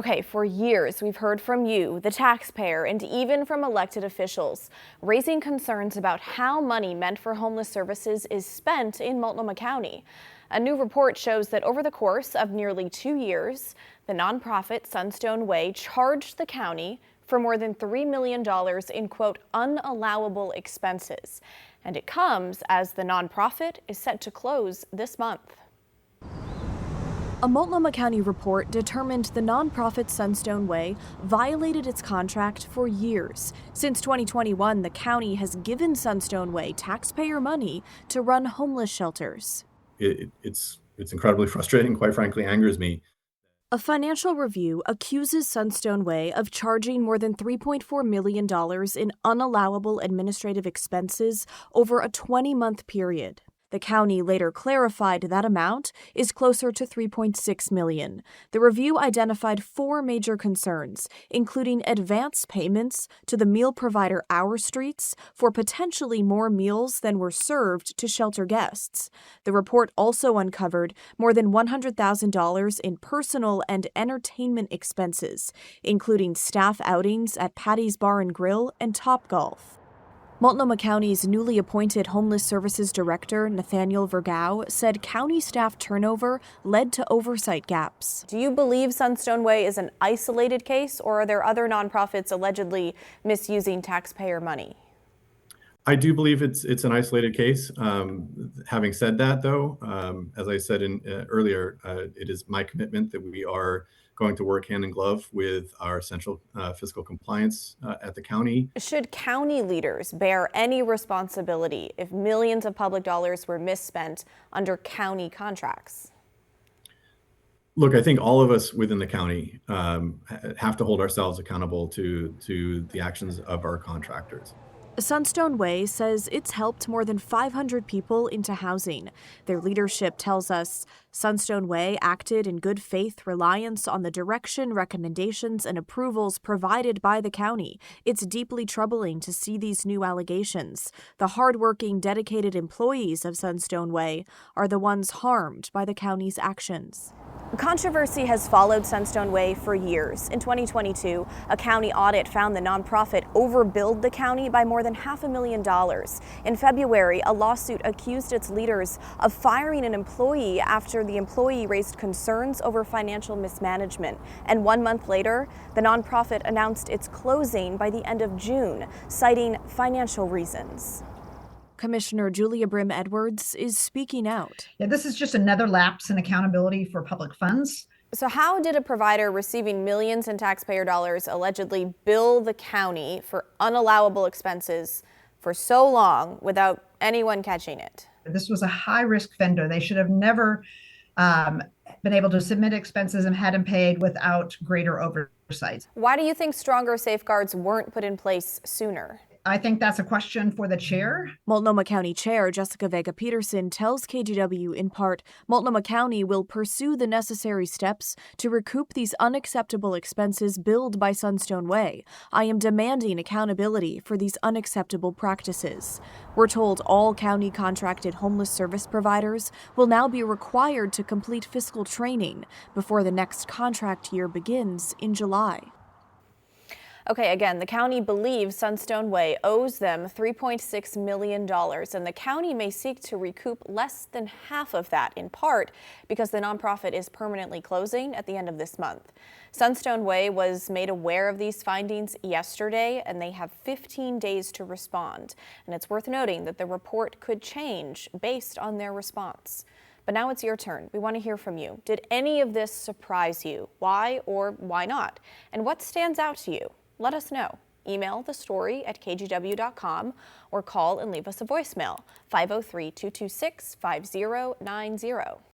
Okay, for years we've heard from you, the taxpayer, and even from elected officials, raising concerns about how money meant for homeless services is spent in Multnomah County. A new report shows that over the course of nearly 2 years, the nonprofit Sunstone Way charged the county for more than $3 million in, quote, unallowable expenses. And it comes as the nonprofit is set to close this month. A Multnomah County report determined the nonprofit Sunstone Way violated its contract for years. Since 2021, the county has given Sunstone Way taxpayer money to run homeless shelters. It's incredibly frustrating, quite frankly, angers me. A financial review accuses Sunstone Way of charging more than $3.4 million in unallowable administrative expenses over a 20-month period. The county later clarified that amount is closer to $3.6 million. The review identified 4 major concerns, including advance payments to the meal provider Our Streets for potentially more meals than were served to shelter guests. The report also uncovered more than $100,000 in personal and entertainment expenses, including staff outings at Patty's Bar and Grill and Topgolf. Multnomah County's newly appointed Homeless Services Director, Nathaniel Vergao, said county staff turnover led to oversight gaps. Do you believe Sunstone Way is an isolated case, or are there other nonprofits allegedly misusing taxpayer money? I do believe it's an isolated case. Having said that, though, as I said earlier, it is my commitment that we are going to work hand in glove with our central fiscal compliance at the county. Should county leaders bear any responsibility if millions of public dollars were misspent under county contracts? Look, I think all of us within the county have to hold ourselves accountable to the actions of our contractors. Sunstone Way says it's helped more than 500 people into housing. Their leadership tells us Sunstone Way acted in good faith reliance on the direction, recommendations, and approvals provided by the county. It's deeply troubling to see these new allegations. The hardworking, dedicated employees of Sunstone Way are the ones harmed by the county's actions. Controversy has followed Sunstone Way for years. In 2022, a county audit found the nonprofit overbilled the county by more than $500,000. In February, a lawsuit accused its leaders of firing an employee after the employee raised concerns over financial mismanagement. And 1 month later, the nonprofit announced its closing by the end of June, citing financial reasons. Commissioner Julia Brim Edwards is speaking out. Yeah, this is just another lapse in accountability for public funds. So how did a provider receiving millions in taxpayer dollars allegedly bill the county for unallowable expenses for so long without anyone catching it? This was a high-risk vendor. They should have never been able to submit expenses and had them paid without greater oversight. Why do you think stronger safeguards weren't put in place sooner? I think that's a question for the chair. Multnomah County Chair Jessica Vega Peterson tells KGW in part, Multnomah County will pursue the necessary steps to recoup these unacceptable expenses billed by Sunstone Way. I am demanding accountability for these unacceptable practices. We're told all county contracted homeless service providers will now be required to complete fiscal training before the next contract year begins in July. Okay, again, the county believes Sunstone Way owes them $3.6 million, and the county may seek to recoup less than half of that, in part because the nonprofit is permanently closing at the end of this month. Sunstone Way was made aware of these findings yesterday, and they have 15 days to respond. And it's worth noting that the report could change based on their response. But now it's your turn. We want to hear from you. Did any of this surprise you? Why or why not? And what stands out to you? Let us know. Email the story at kgw.com or call and leave us a voicemail, 503-226-5090.